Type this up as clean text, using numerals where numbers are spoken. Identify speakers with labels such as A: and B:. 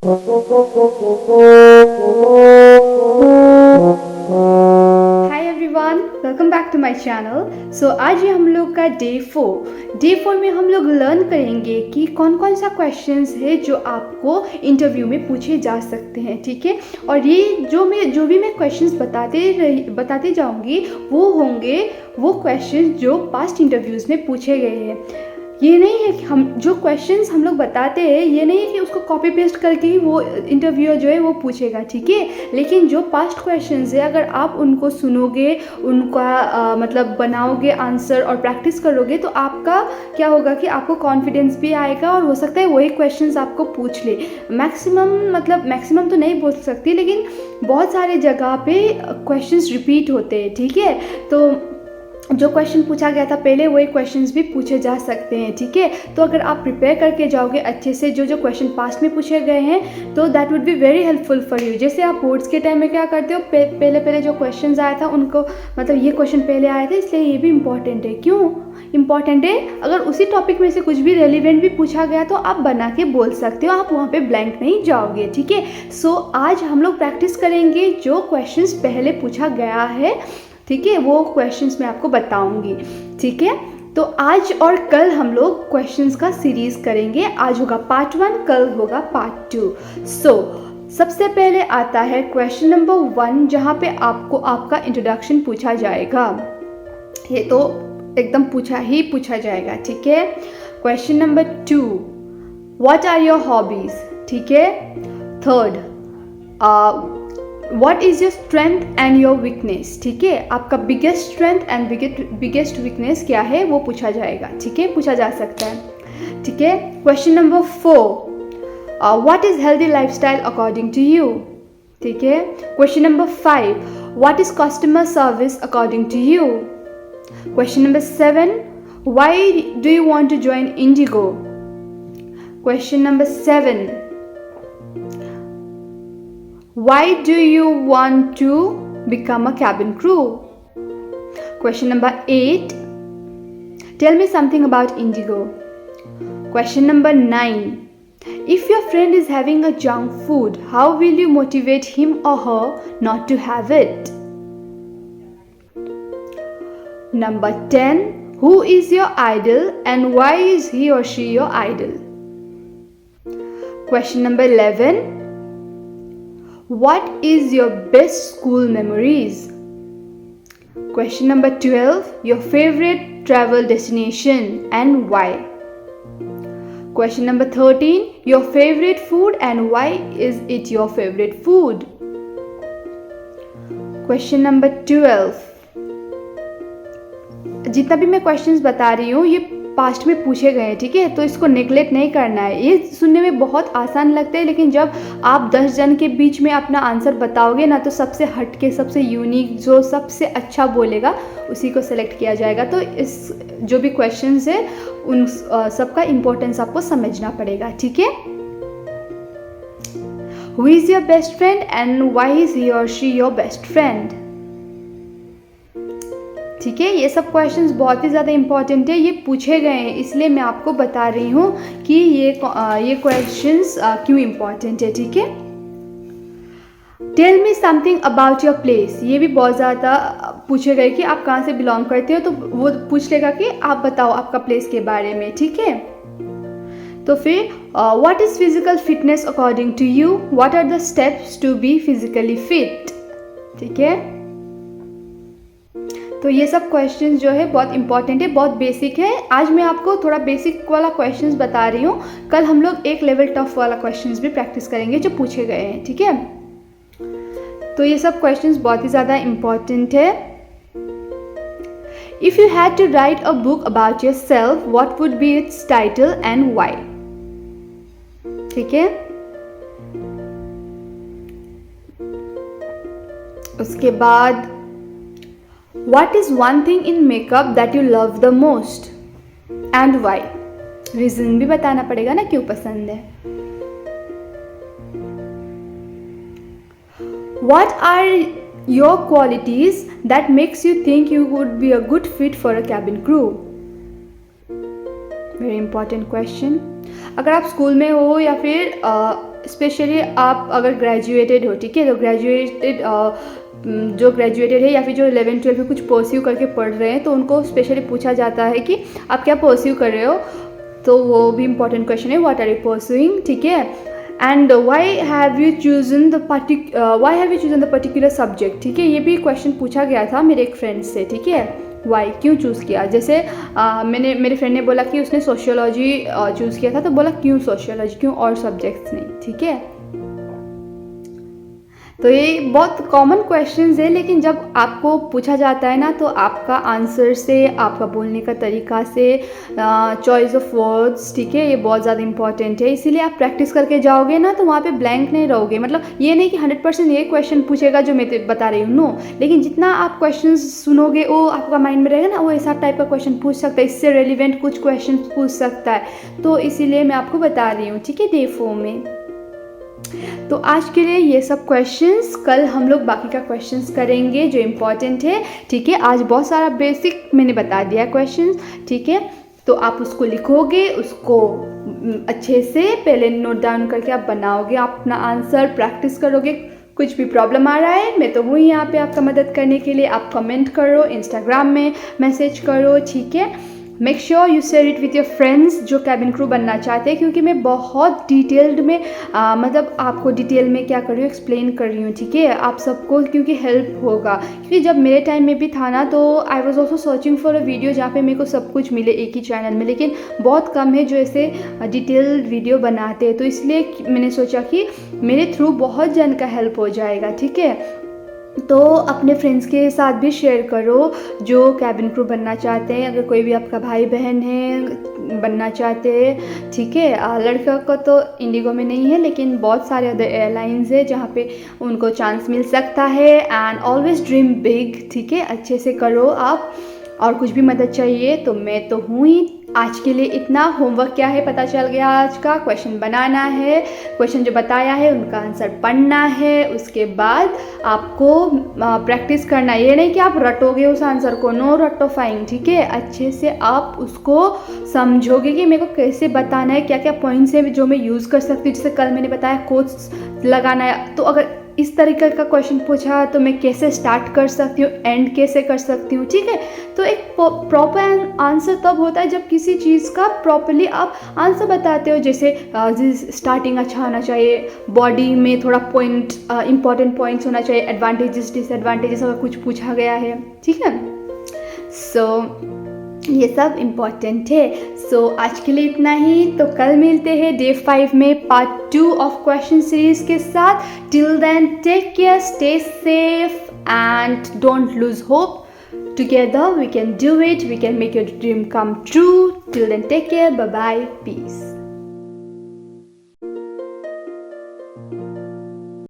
A: Hi everyone, welcome back to my channel. So आज ये हम लोग का डे 4 में हम लोग लर्न करेंगे कि कौन कौन सा क्वेश्चंस है जो आपको इंटरव्यू में पूछे जा सकते हैं। ठीक है, और ये जो भी मैं क्वेश्चंस बताते जाऊंगी वो होंगे वो क्वेश्चंस जो पास्ट इंटरव्यूज़ में पूछे गए हैं। ये नहीं है कि हम जो क्वेश्चंस हम लोग बताते हैं ये नहीं है कि उसको कॉपी पेस्ट करके ही वो इंटरव्यूअर जो है वो पूछेगा। ठीक है, लेकिन जो पास्ट क्वेश्चंस है अगर आप उनको सुनोगे, उनका मतलब बनाओगे आंसर और प्रैक्टिस करोगे तो आपका क्या होगा कि आपको कॉन्फिडेंस भी आएगा और हो सकता है वही क्वेश्चंस आपको पूछ ले। मैक्सिमम तो नहीं बोल सकती, लेकिन बहुत सारे जगह पे क्वेश्चंस रिपीट होते हैं। ठीक है, तो जो क्वेश्चन पूछा गया था पहले वही क्वेश्चंस भी पूछे जा सकते हैं। ठीक है, तो अगर आप प्रिपेयर करके जाओगे अच्छे से जो क्वेश्चन पास्ट में पूछे गए हैं तो that would be very helpful for you. जैसे आप बोर्ड्स के टाइम में क्या करते हो, पहले जो क्वेश्चंस आया था उनको मतलब ये क्वेश्चन पहले आए थे इसलिए ये भी इम्पॉर्टेंट है। क्यों इम्पॉर्टेंट है? अगर उसी टॉपिक में से कुछ भी रेलिवेंट भी पूछा गया तो आप बना के बोल सकते हो, आप वहाँ पे ब्लैंक नहीं जाओगे। ठीक है, सो आज हम लोग प्रैक्टिस करेंगे जो क्वेश्चंस पहले पूछा गया है। ठीक है, वो क्वेश्चंस मैं आपको बताऊंगी। ठीक है, तो आज और कल हम लोग क्वेश्चंस का सीरीज करेंगे। आज होगा पार्ट 1, कल होगा पार्ट 2। सबसे पहले आता है क्वेश्चन नंबर 1 जहाँ पे आपको आपका इंट्रोडक्शन पूछा जाएगा। ये तो एकदम पूछा जाएगा। ठीक है, question number 2, what are your hobbies. ठीक है, third, what is your strength and your weakness. ठीक है, आपका biggest strength and biggest weakness क्या है वो पूछा जाएगा। ठीक है, पूछा जा सकता है। ठीक है, question number 4, what is healthy lifestyle according to you. ठीक है, question number 5, what is customer service according to you. Question number 7, why do you want to join IndiGo. Question number 7, why do you want to become a cabin crew? Question number 8, tell me something about Indigo. Question number 9, if your friend is having a junk food, how will you motivate him or her not to have it? Number 10, who is your idol and why is he or she your idol? Question number 11, what is your best school memories? Question number 12, your favorite travel destination and why? Question number 13, your favorite food and why is it your favorite food? Question number 12, जितना भी मैं questions बता रही हूँ ये past में पूछे गए हैं। ठीक है, तो इसको नेग्लेक्ट नहीं करना है। ये सुनने में बहुत आसान लगता है, लेकिन जब आप 10 जन के बीच में अपना आंसर बताओगे ना तो सबसे हटके, सबसे यूनिक, जो सबसे अच्छा बोलेगा उसी को सेलेक्ट किया जाएगा। तो इस जो भी क्वेश्चंस है उन सबका इम्पोर्टेंस आपको समझना पड़ेगा। ठीक है, who is your best friend and why is he और शी योर बेस्ट फ्रेंड। ठीक है, ये सब क्वेश्चंस बहुत ही ज़्यादा इम्पॉर्टेंट है, ये पूछे गए हैं इसलिए मैं आपको बता रही हूँ कि ये क्वेश्चंस क्यों इम्पॉर्टेंट है। ठीक है, tell me something about your place, ये भी बहुत ज़्यादा पूछे गए कि आप कहाँ से बिलोंग करते हो, तो वो पूछ लेगा कि आप बताओ आपका प्लेस के बारे में। ठीक है, तो फिर what is physical fitness according to you, what are the steps to be physically fit. ठीक है, तो ये सब क्वेश्चंस जो है बहुत इंपॉर्टेंट है, बहुत बेसिक है। आज मैं आपको थोड़ा बेसिक वाला क्वेश्चंस बता रही हूँ, कल हम लोग एक लेवल टफ वाला क्वेश्चंस भी प्रैक्टिस करेंगे जो पूछे गए हैं। ठीक है, तो ये सब क्वेश्चंस बहुत ही ज़्यादा इम्पॉर्टेंट है। If you had to write a book about yourself, what would be its title and why. ठीक है, उसके बाद what is one thing in makeup that you love the most and why? Reason भी बताना पड़ेगा ना क्यों पसंद है। What are your qualities that makes you think you would be a good fit for a cabin crew? Very important question. अगर आप school में हो या फिर स्पेशली आप अगर ग्रेजुएटेड हो, ठीक है, तो जो ग्रेजुएटेड है या फिर जो 11-12 में कुछ परस्यू करके पढ़ रहे हैं तो उनको स्पेशली पूछा जाता है कि आप क्या परस्यू कर रहे हो, तो वो भी इम्पॉर्टेंट क्वेश्चन है, व्हाट आर यू परस्यूइंग, ठीक है। And why have you chosen the particular subject, ठीक है, ये भी क्वेश्चन पूछा गया था मेरे एक फ्रेंड से, ठीक है, वाई क्यों चूज़ किया। जैसे मेरे फ्रेंड ने बोला कि उसने सोशियोलॉजी चूज़ किया था, तो बोला क्यों सोशियोलॉजी, क्यों और सब्जेक्ट्स नहीं, ठीक है। तो ये बहुत कॉमन क्वेश्चंस है, लेकिन जब आपको पूछा जाता है ना तो आपका आंसर से, आपका बोलने का तरीका से, चॉइस ऑफ वर्ड्स, ठीक है, ये बहुत ज़्यादा इंपॉर्टेंट है। इसीलिए आप प्रैक्टिस करके जाओगे ना तो वहाँ पे ब्लैंक नहीं रहोगे। मतलब ये नहीं कि 100% ये क्वेश्चन पूछेगा जो मैं बता रही हूँ, नो, लेकिन जितना आप क्वेश्चन सुनोगे वो आपका माइंड में रहेगा ना, वो ऐसा टाइप का क्वेश्चन पूछ सकता है, इससे रेलिवेंट कुछ क्वेश्चन पूछ सकता है। तो इसीलिए मैं आपको बता रही हूँ, ठीक है, डे 4 में। तो आज के लिए ये सब क्वेश्चंस, कल हम लोग बाकी का क्वेश्चंस करेंगे जो इम्पॉर्टेंट है, ठीक है। आज बहुत सारा बेसिक मैंने बता दिया क्वेश्चंस, ठीक है। तो आप उसको लिखोगे, उसको अच्छे से पहले नोट डाउन करके आप बनाओगे, आप अपना आंसर प्रैक्टिस करोगे। कुछ भी प्रॉब्लम आ रहा है, मैं तो हूँ यहाँ पे आपका मदद करने के लिए। आप कमेंट करो, इंस्टाग्राम में मैसेज करो, ठीक है। Make sure you share it with your friends जो कैबिन क्रू बनना चाहते हैं, क्योंकि मैं बहुत डिटेल्ड में मतलब आपको डिटेल में क्या कर रही हूँ, एक्सप्लेन कर रही हूँ, ठीक है, आप सबको, क्योंकि हेल्प होगा। क्योंकि जब मेरे टाइम में भी था ना तो I was also searching for a video जहाँ पे मेरे को सब कुछ मिले एक ही चैनल में, लेकिन बहुत कम है जो ऐसे डिटेल्ड वीडियो बनाते हैं। तो इसलिए मैंने सोचा कि मेरे थ्रू बहुत जन का हेल्प हो जाएगा, ठीक है। तो अपने फ्रेंड्स के साथ भी शेयर करो जो कैबिन क्रू बनना चाहते हैं। अगर कोई भी आपका भाई बहन है बनना चाहते हैं, ठीक है, लड़का को तो इंडिगो में नहीं है, लेकिन बहुत सारे अदर एयरलाइंस है जहाँ पे उनको चांस मिल सकता है। एंड ऑलवेज ड्रीम बिग, ठीक है, अच्छे से करो आप। और कुछ भी मदद चाहिए तो मैं तो हूँ ही। आज के लिए इतना। होमवर्क क्या है पता चल गया आज का, क्वेश्चन बनाना है, क्वेश्चन जो बताया है उनका आंसर पढ़ना है, उसके बाद आपको प्रैक्टिस करना है। ये नहीं कि आप रटोगे उस आंसर को, नो रटोफाइंग, ठीक है। अच्छे से आप उसको समझोगे कि मेरे को कैसे बताना है, क्या क्या पॉइंट्स है जो मैं यूज़ कर सकती हूँ। जैसे कल मैंने बताया कोट्स लगाना है, तो अगर इस तरीके का क्वेश्चन पूछा तो मैं कैसे स्टार्ट कर सकती हूँ, एंड कैसे कर सकती हूँ, ठीक है। तो एक प्रॉपर आंसर तब होता है जब किसी चीज़ का प्रॉपरली आप आंसर बताते हो। जैसे स्टार्टिंग अच्छा होना चाहिए, बॉडी में थोड़ा पॉइंट, इंपॉर्टेंट पॉइंट्स होना चाहिए, एडवांटेजेस डिसएडवांटेजेस अगर कुछ पूछा गया है, ठीक है। सो ये सब इम्पॉर्टेंट है। सो आज के लिए इतना ही। तो कल मिलते हैं डे 5 में पार्ट 2 ऑफ क्वेश्चन सीरीज के साथ। Till then take care, stay safe and don't lose hope. Together we can do it, we can make your dream come true. Till then take care, bye bye, peace.